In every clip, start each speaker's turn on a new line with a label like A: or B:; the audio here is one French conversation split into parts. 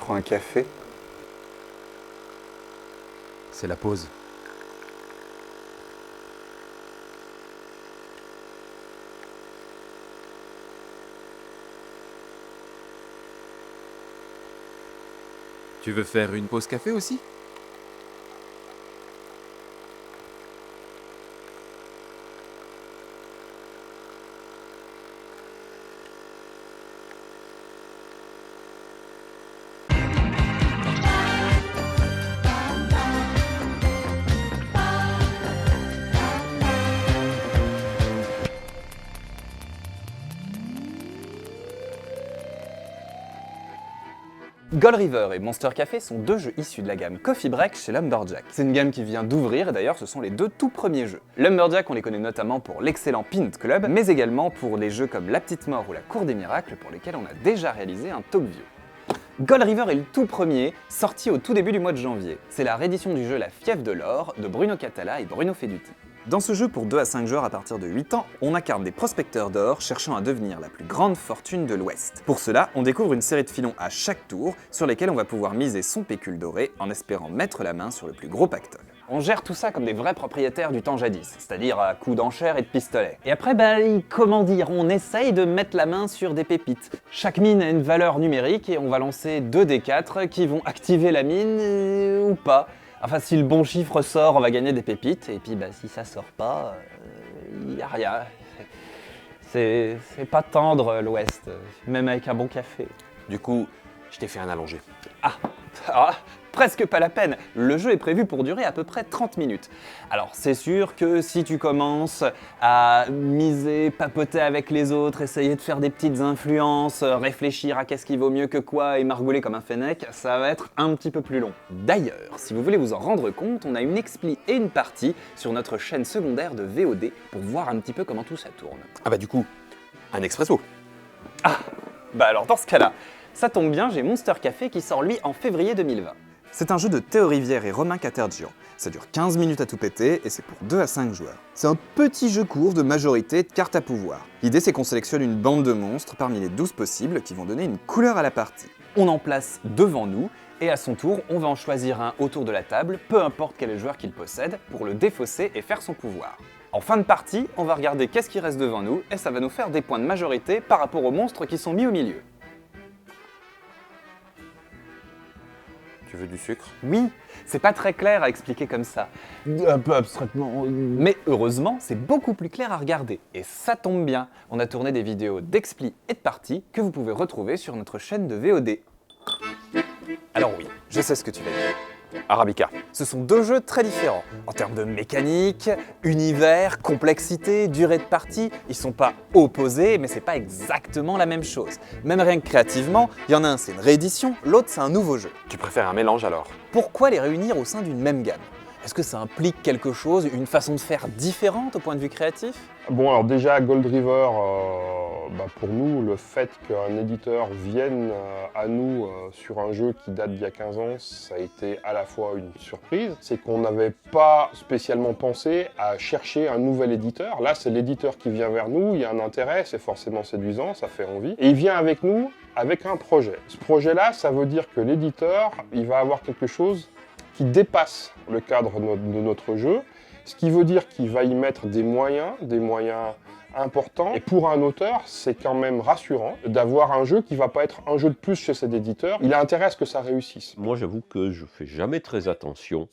A: prends un café.
B: C'est la pause. Tu veux faire une pause café aussi?
A: Gold River et Monster Café sont deux jeux issus de la gamme Coffee Break chez Lumberjack. C'est une gamme qui vient d'ouvrir et d'ailleurs ce sont les deux tout premiers jeux. Lumberjack, on les connaît notamment pour l'excellent Pint Club, mais également pour les jeux comme La Petite Mort ou La Cour des Miracles pour lesquels on a déjà réalisé un talk view. Gold River est le tout premier, sorti au tout début du mois de janvier. C'est la réédition du jeu La Fièvre de l'Or de Bruno Catala et Bruno Feduti. Dans ce jeu pour 2 à 5 joueurs à partir de 8 ans, on incarne des prospecteurs d'or cherchant à devenir la plus grande fortune de l'Ouest. Pour cela, on découvre une série de filons à chaque tour sur lesquels on va pouvoir miser son pécule doré en espérant mettre la main sur le plus gros pactole. On gère tout ça comme des vrais propriétaires du temps jadis, c'est-à-dire à coups d'enchères et de pistolets. Et après, comment dire, on essaye de mettre la main sur des pépites. Chaque mine a une valeur numérique et on va lancer 2 D4 qui vont activer la mine ou pas. Enfin, si le bon chiffre sort, on va gagner des pépites, et puis si ça sort pas, y a rien. C'est pas tendre l'Ouest, même avec un bon café.
B: Du coup, je t'ai fait un allongé.
A: Presque pas la peine. Le jeu est prévu pour durer à peu près 30 minutes. Alors c'est sûr que si tu commences à miser, papoter avec les autres, essayer de faire des petites influences, réfléchir à qu'est-ce qui vaut mieux que quoi et margouler comme un fennec, ça va être un petit peu plus long. D'ailleurs, si vous voulez vous en rendre compte, on a une expli et une partie sur notre chaîne secondaire de VOD pour voir un petit peu comment tout ça tourne.
B: Ah bah du coup, un expresso.
A: Alors dans ce cas-là, ça tombe bien, j'ai Monster Café qui sort lui en février 2020. C'est un jeu de Théo Rivière et Romain Catergian. Ça dure 15 minutes à tout péter et c'est pour 2 à 5 joueurs. C'est un petit jeu court de majorité de cartes à pouvoir. L'idée c'est qu'on sélectionne une bande de monstres parmi les 12 possibles qui vont donner une couleur à la partie. On en place devant nous et à son tour, on va en choisir un autour de la table, peu importe quel est le joueur qui le possède, pour le défausser et faire son pouvoir. En fin de partie, on va regarder qu'est-ce qui reste devant nous et ça va nous faire des points de majorité par rapport aux monstres qui sont mis au milieu.
B: Tu veux du sucre?
A: Oui, c'est pas très clair à expliquer comme ça. Un peu abstraitement. Mais heureusement, c'est beaucoup plus clair à regarder. Et ça tombe bien, on a tourné des vidéos d'expli et de parties que vous pouvez retrouver sur notre chaîne de VOD. Alors oui, je sais ce que tu vas dire.
B: Arabica.
A: Ce sont deux jeux très différents. En termes de mécanique, univers, complexité, durée de partie, ils sont pas opposés, mais c'est pas exactement la même chose. Même rien que créativement, il y en a un c'est une réédition, l'autre c'est un nouveau jeu.
B: Tu préfères un mélange alors?
A: Pourquoi les réunir au sein d'une même gamme? Est-ce que ça implique quelque chose, une façon de faire différente au point de vue créatif?
C: Bon, alors déjà, Gold River, pour nous, le fait qu'un éditeur vienne à nous sur un jeu qui date d'il y a 15 ans, ça a été à la fois une surprise. C'est qu'on n'avait pas spécialement pensé à chercher un nouvel éditeur. Là, c'est l'éditeur qui vient vers nous, il y a un intérêt, c'est forcément séduisant, ça fait envie. Et il vient avec nous avec un projet. Ce projet-là, ça veut dire que l'éditeur, il va avoir quelque chose qui dépasse le cadre de notre jeu, ce qui veut dire qu'il va y mettre des moyens importants. Et pour un auteur, c'est quand même rassurant d'avoir un jeu qui ne va pas être un jeu de plus chez cet éditeur. Il a intérêt à ce que ça réussisse.
D: Moi, j'avoue que je fais jamais très attention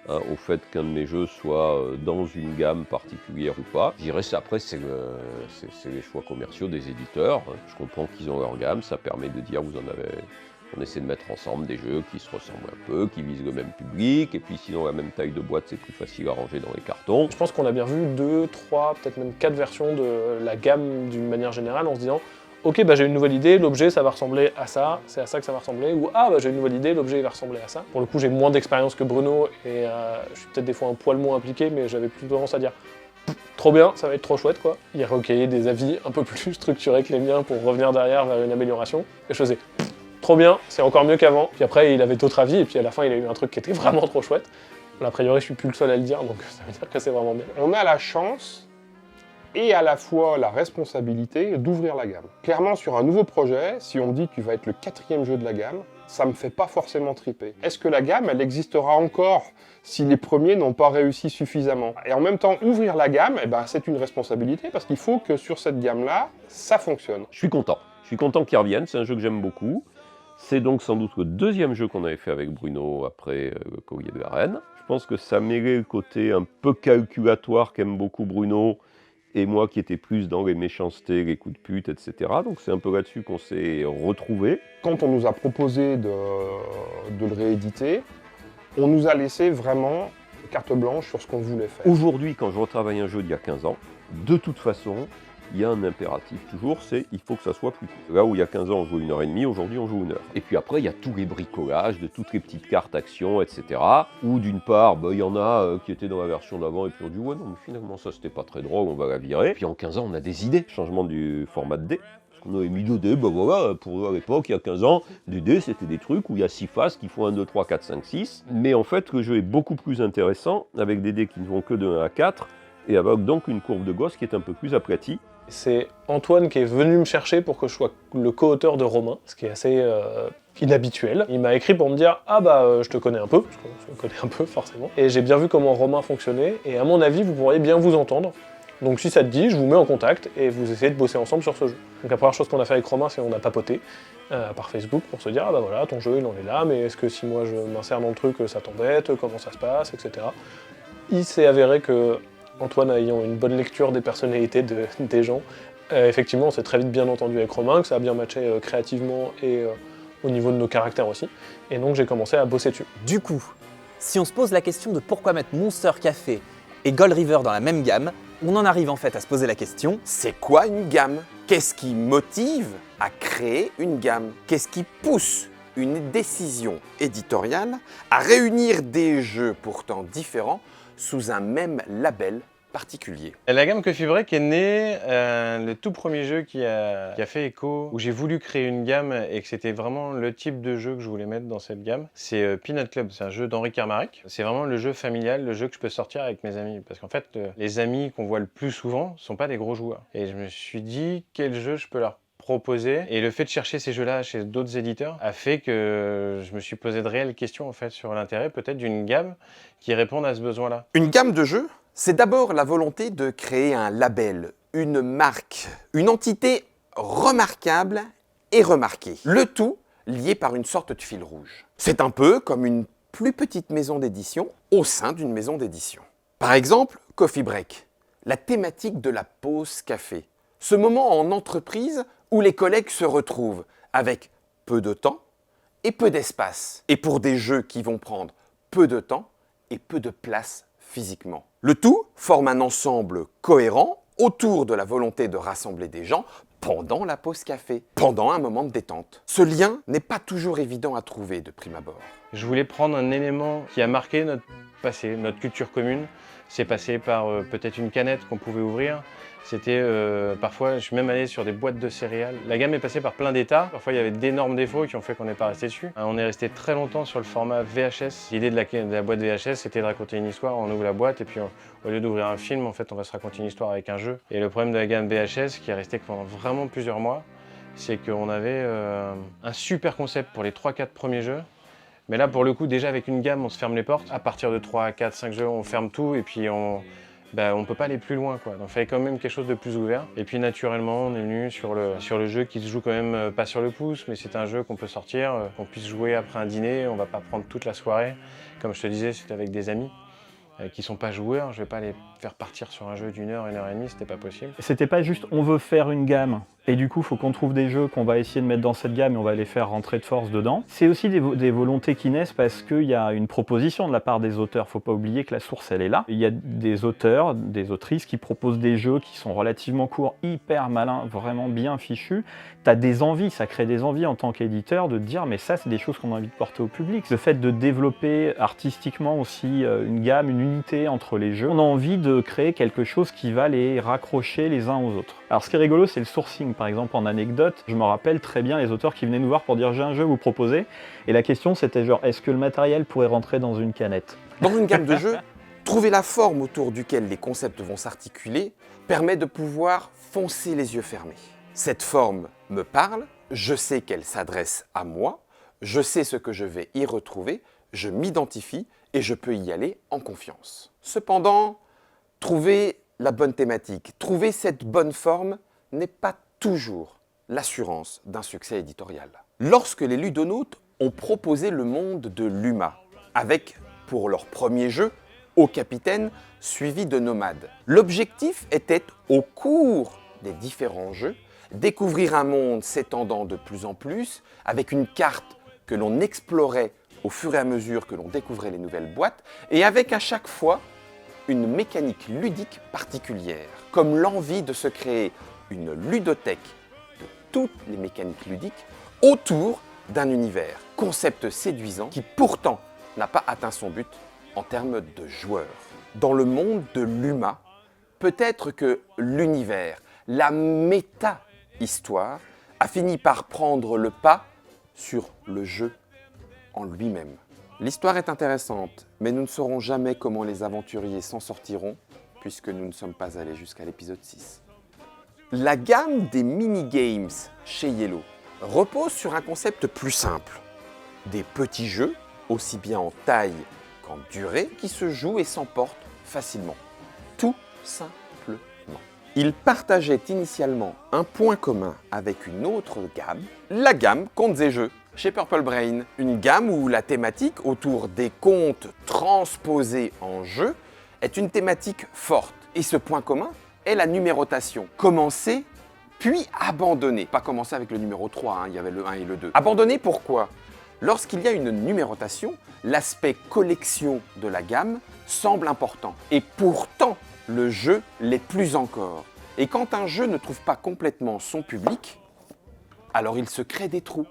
D: au fait qu'un de mes jeux soit dans une gamme particulière ou pas. Je dirais après, c'est les choix commerciaux des éditeurs. Je comprends qu'ils ont leur gamme, ça permet de dire on essaie de mettre ensemble des jeux qui se ressemblent un peu, qui visent le même public, et puis sinon la même taille de boîte, c'est plus facile à ranger dans les cartons.
E: Je pense qu'on a bien vu 2, 3, peut-être même 4 versions de la gamme d'une manière générale en se disant ok, j'ai une nouvelle idée, l'objet ça va ressembler à ça, c'est à ça que ça va ressembler, ou j'ai une nouvelle idée, l'objet il va ressembler à ça. Pour le coup, j'ai moins d'expérience que Bruno, et je suis peut-être des fois un poil moins impliqué, mais j'avais plutôt tendance à dire trop bien, ça va être trop chouette quoi. Il recueillait des avis un peu plus structurés que les miens pour revenir derrière vers une amélioration, et je faisais trop bien, c'est encore mieux qu'avant. Puis après, il avait d'autres avis, et puis à la fin, il a eu un truc qui était vraiment trop chouette. A priori, je suis plus le seul à le dire, donc ça veut dire que c'est vraiment bien.
C: On a la chance et à la fois la responsabilité d'ouvrir la gamme. Clairement, sur un nouveau projet, si on me dit que tu vas être le 4e jeu de la gamme, ça me fait pas forcément triper. Est-ce que la gamme, elle existera encore si les premiers n'ont pas réussi suffisamment? Et en même temps, ouvrir la gamme, eh ben, c'est une responsabilité parce qu'il faut que sur cette gamme-là, ça fonctionne.
D: Je suis content. Je suis content qu'il revienne, c'est un jeu que j'aime beaucoup. C'est donc sans doute le deuxième jeu qu'on avait fait avec Bruno après Courrier de la Reine. Je pense que ça mêlait le côté un peu calculatoire qu'aime beaucoup Bruno, et moi qui étais plus dans les méchancetés, les coups de pute, etc. Donc c'est un peu là-dessus qu'on s'est retrouvés.
C: Quand on nous a proposé de le rééditer, on nous a laissé vraiment carte blanche sur ce qu'on voulait faire.
D: Aujourd'hui, quand je retravaille un jeu d'il y a 15 ans, de toute façon, il y a un impératif toujours, c'est il faut que ça soit plus court. Là où il y a 15 ans on jouait 1h30, aujourd'hui on joue 1 heure. Et puis après il y a tous les bricolages de toutes les petites cartes actions, etc. Où d'une part, il y en a qui étaient dans la version d'avant et puis on dit ouais non mais finalement ça c'était pas très drôle, on va la virer. Puis en 15 ans on a des idées, changement du format de dés. Parce qu'on avait mis 2 dés, voilà, pour à l'époque il y a 15 ans, des dés c'était des trucs où il y a 6 faces qui font 1, 2, 3, 4, 5, 6. Mais en fait le jeu est beaucoup plus intéressant avec des dés qui ne vont que de 1 à 4 et avec donc une courbe de Gauss qui est un peu plus aplatie.
E: C'est Antoine qui est venu me chercher pour que je sois le co-auteur de Romain, ce qui est assez inhabituel. Il m'a écrit pour me dire « Ah bah je te connais un peu », parce que je me connais un peu forcément, et j'ai bien vu comment Romain fonctionnait, et à mon avis vous pourriez bien vous entendre. Donc si ça te dit, je vous mets en contact et vous essayez de bosser ensemble sur ce jeu. Donc la première chose qu'on a fait avec Romain, c'est qu'on a papoté par Facebook pour se dire « Ah bah voilà, ton jeu il en est là, mais est-ce que si moi je m'insère dans le truc, ça t'embête, comment ça se passe, etc. » Il s'est avéré que Antoine ayant une bonne lecture des personnalités des gens, effectivement on s'est très vite bien entendu avec Romain, que ça a bien matché créativement et au niveau de nos caractères aussi, et donc j'ai commencé à bosser dessus.
A: Du coup, si on se pose la question de pourquoi mettre Monster Café et Gold River dans la même gamme, on en arrive en fait à se poser la question «
F: C'est quoi une gamme? Qu'est-ce qui motive à créer une gamme? Qu'est-ce qui pousse une décision éditoriale à réunir des jeux pourtant différents sous un même label particulier? »
G: La gamme Coffee Break est née, le tout premier jeu qui a fait écho, où j'ai voulu créer une gamme et que c'était vraiment le type de jeu que je voulais mettre dans cette gamme. C'est Peanut Club, c'est un jeu d'Henri Carmarek. C'est vraiment le jeu familial, le jeu que je peux sortir avec mes amis. Parce qu'en fait, les amis qu'on voit le plus souvent ne sont pas des gros joueurs. Et je me suis dit, quel jeu je peux leur proposer, et le fait de chercher ces jeux-là chez d'autres éditeurs a fait que je me suis posé de réelles questions en fait sur l'intérêt peut-être d'une gamme qui réponde à ce besoin-là.
F: Une gamme de jeux, c'est d'abord la volonté de créer un label, une marque, une entité remarquable et remarquée. Le tout lié par une sorte de fil rouge. C'est un peu comme une plus petite maison d'édition au sein d'une maison d'édition. Par exemple, Coffee Break, la thématique de la pause café. Ce moment en entreprise où les collègues se retrouvent avec peu de temps et peu d'espace. Et pour des jeux qui vont prendre peu de temps et peu de place physiquement. Le tout forme un ensemble cohérent autour de la volonté de rassembler des gens pendant la pause café, pendant un moment de détente. Ce lien n'est pas toujours évident à trouver de prime abord.
G: Je voulais prendre un élément qui a marqué notre passé, notre culture commune. C'est passé par peut-être une canette qu'on pouvait ouvrir. C'était parfois, je suis même allé sur des boîtes de céréales. La gamme est passée par plein d'états. Parfois, il y avait d'énormes défauts qui ont fait qu'on n'est pas resté dessus. On est resté très longtemps sur le format VHS. L'idée de la boîte VHS, c'était de raconter une histoire. On ouvre la boîte et puis au lieu d'ouvrir un film, en fait, on va se raconter une histoire avec un jeu. Et le problème de la gamme VHS, qui est resté pendant vraiment plusieurs mois, c'est qu'on avait un super concept pour les 3-4 premiers jeux. Mais là, pour le coup, déjà avec une gamme, on se ferme les portes. À partir de 3, 4, 5 jeux, on ferme tout et puis on peut pas aller plus loin, quoi. Donc il fallait quand même quelque chose de plus ouvert. Et puis naturellement, on est venu sur le jeu qui se joue quand même pas sur le pouce, mais c'est un jeu qu'on peut sortir, qu'on puisse jouer après un dîner. On va pas prendre toute la soirée. Comme je te disais, c'était avec des amis qui sont pas joueurs. Je vais pas les faire partir sur un jeu d'1 heure, 1 heure et demie, c'était pas possible.
H: C'était pas juste on veut faire une gamme et du coup il faut qu'on trouve des jeux qu'on va essayer de mettre dans cette gamme et on va les faire rentrer de force dedans. C'est aussi des volontés qui naissent parce qu'il y a une proposition de la part des auteurs. Faut pas oublier que la source elle est là. Il y a des auteurs, des autrices qui proposent des jeux qui sont relativement courts, hyper malins, vraiment bien fichus. T'as des envies, ça crée des envies en tant qu'éditeur de te dire mais ça c'est des choses qu'on a envie de porter au public. Le fait de développer artistiquement aussi une gamme, une unité entre les jeux, on a envie de créer quelque chose qui va les raccrocher les uns aux autres. Alors ce qui est rigolo, c'est le sourcing. Par exemple, en anecdote, je me rappelle très bien les auteurs qui venaient nous voir pour dire j'ai un jeu à vous proposer. Et la question c'était genre, est-ce que le matériel pourrait rentrer dans une canette?
F: Dans une gamme de jeux, trouver la forme autour duquel les concepts vont s'articuler permet de pouvoir foncer les yeux fermés. Cette forme me parle, je sais qu'elle s'adresse à moi, Je sais ce que je vais y retrouver, je m'identifie et je peux y aller en confiance. Cependant, trouver la bonne thématique, trouver cette bonne forme n'est pas toujours l'assurance d'un succès éditorial. Lorsque les ludonautes ont proposé le monde de l'UMA, avec, pour leur premier jeu, Au Capitaine, suivi de Nomade, l'objectif était, au cours des différents jeux, découvrir un monde s'étendant de plus en plus, avec une carte que l'on explorait au fur et à mesure que l'on découvrait les nouvelles boîtes, et avec à chaque fois une mécanique ludique particulière, comme l'envie de se créer une ludothèque de toutes les mécaniques ludiques autour d'un univers, concept séduisant qui pourtant n'a pas atteint son but en termes de joueurs. Dans le monde de l'UMA, peut-être que l'univers, la méta-histoire, a fini par prendre le pas sur le jeu en lui-même. L'histoire est intéressante, mais nous ne saurons jamais comment les aventuriers s'en sortiront, puisque nous ne sommes pas allés jusqu'à l'épisode 6. La gamme des mini-games chez Yellow repose sur un concept plus simple. Des petits jeux, aussi bien en taille qu'en durée, qui se jouent et s'emportent facilement. Tout simplement. Ils partageaient initialement un point commun avec une autre gamme, la gamme Contes et Jeux, chez Purple Brain. Une gamme où la thématique autour des contes transposés en jeu est une thématique forte. Et ce point commun est la numérotation. Commencer, puis abandonner. Pas commencer avec le numéro 3, il y avait le 1 et le 2. Abandonner pourquoi ? Lorsqu'il y a une numérotation, l'aspect collection de la gamme semble important. Et pourtant, le jeu l'est plus encore. Et quand un jeu ne trouve pas complètement son public, alors il se crée des trous.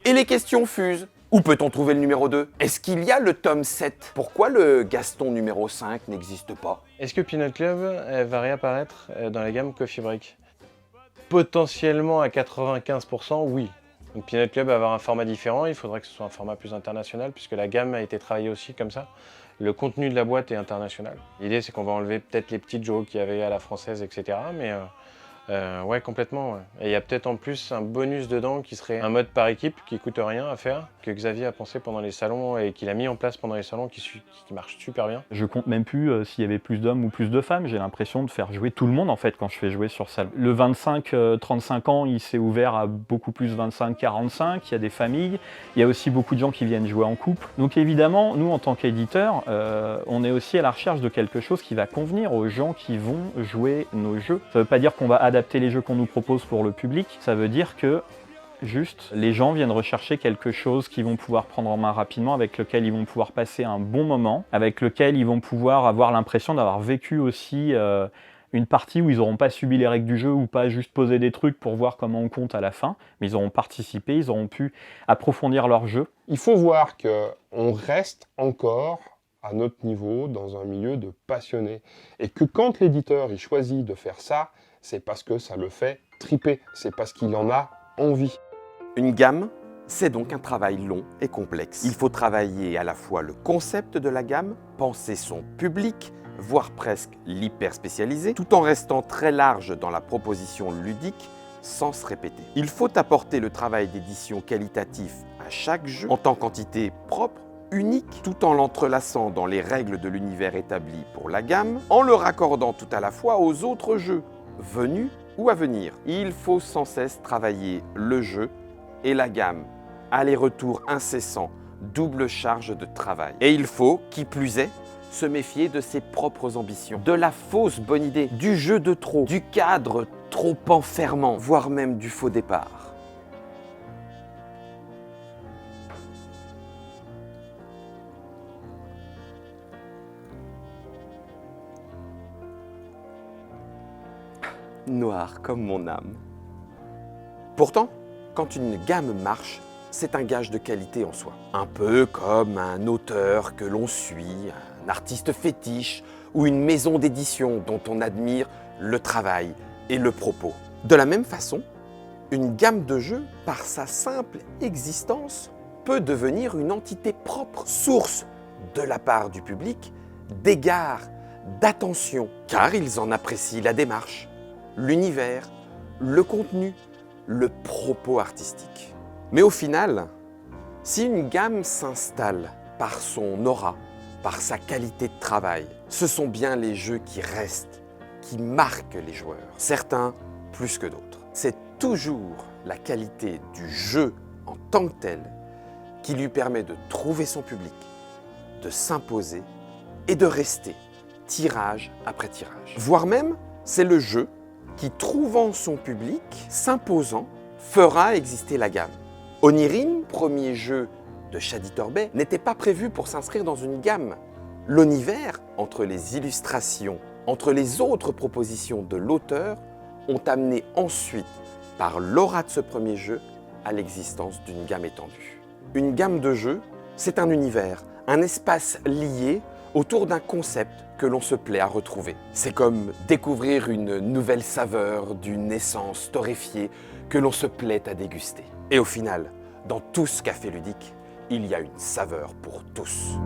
F: Et les questions fusent. Où peut-on trouver le numéro 2 ? Est-ce qu'il y a le tome 7 ? Pourquoi le Gaston numéro 5 n'existe pas ?
G: Est-ce que Peanut Club va réapparaître dans la gamme Coffee Break ? Potentiellement à 95%, oui. Donc Peanut Club va avoir un format différent, il faudrait que ce soit un format plus international, puisque la gamme a été travaillée aussi comme ça. Le contenu de la boîte est international. L'idée, c'est qu'on va enlever peut-être les petites jokes qu'il y avait à la française, etc. Mais ouais, complètement. Ouais. Et il y a peut-être en plus un bonus dedans qui serait un mode par équipe qui coûte rien à faire, que Xavier a pensé pendant les salons et qu'il a mis en place pendant les salons, qui marche super bien.
H: Je compte même plus s'il y avait plus d'hommes ou plus de femmes. J'ai l'impression de faire jouer tout le monde en fait quand je fais jouer sur salon. Le 25-35 ans, il s'est ouvert à beaucoup plus 25-45. Il y a des familles. Il y a aussi beaucoup de gens qui viennent jouer en couple. Donc évidemment, nous en tant qu'éditeurs, on est aussi à la recherche de quelque chose qui va convenir aux gens qui vont jouer nos jeux. Ça ne veut pas dire qu'on va adapter les jeux qu'on nous propose pour le public. Ça veut dire que juste, les gens viennent rechercher quelque chose qu'ils vont pouvoir prendre en main rapidement, avec lequel ils vont pouvoir passer un bon moment, avec lequel ils vont pouvoir avoir l'impression d'avoir vécu aussi une partie où ils n'auront pas subi les règles du jeu ou pas juste posé des trucs pour voir comment on compte à la fin, mais ils auront participé, ils auront pu approfondir leur jeu.
C: Il faut voir qu'on reste encore à notre niveau dans un milieu de passionnés. Et que quand l'éditeur il choisit de faire ça, c'est parce que ça le fait triper, c'est parce qu'il en a envie.
F: Une gamme, c'est donc un travail long et complexe. Il faut travailler à la fois le concept de la gamme, penser son public, voire presque l'hyper spécialiser, tout en restant très large dans la proposition ludique, sans se répéter. Il faut apporter le travail d'édition qualitatif à chaque jeu en tant qu'entité propre, unique, tout en l'entrelaçant dans les règles de l'univers établi pour la gamme, en le raccordant tout à la fois aux autres jeux, venus ou à venir. Il faut sans cesse travailler le jeu et la gamme, aller-retour incessant, double charge de travail. Et il faut, qui plus est, se méfier de ses propres ambitions, de la fausse bonne idée, du jeu de trop, du cadre trop enfermant, voire même du faux départ. Noir comme mon âme. Pourtant, quand une gamme marche, c'est un gage de qualité en soi. Un peu comme un auteur que l'on suit, un artiste fétiche ou une maison d'édition dont on admire le travail et le propos. De la même façon, une gamme de jeux, par sa simple existence, peut devenir une entité propre, source de la part du public d'égards, d'attention, car ils en apprécient la démarche, l'univers, le contenu, le propos artistique. Mais au final, Si une gamme s'installe par son aura, par sa qualité de travail, ce sont bien les jeux qui restent, qui marquent les joueurs, certains plus que d'autres. C'est toujours la qualité du jeu en tant que tel qui lui permet de trouver son public, de s'imposer et de rester, tirage après tirage. Voire même, c'est le jeu qui, trouvant son public, s'imposant, fera exister la gamme. Onirim, premier jeu de Shadi Torbey, n'était pas prévu pour s'inscrire dans une gamme. L'univers, entre les illustrations, entre les autres propositions de l'auteur, ont amené ensuite, par l'aura de ce premier jeu, à l'existence d'une gamme étendue. Une gamme de jeux, c'est un univers, un espace lié autour d'un concept que l'on se plaît à retrouver. C'est comme découvrir une nouvelle saveur d'une essence torréfiée que l'on se plaît à déguster. Et au final, dans tout ce café ludique, il y a une saveur pour tous.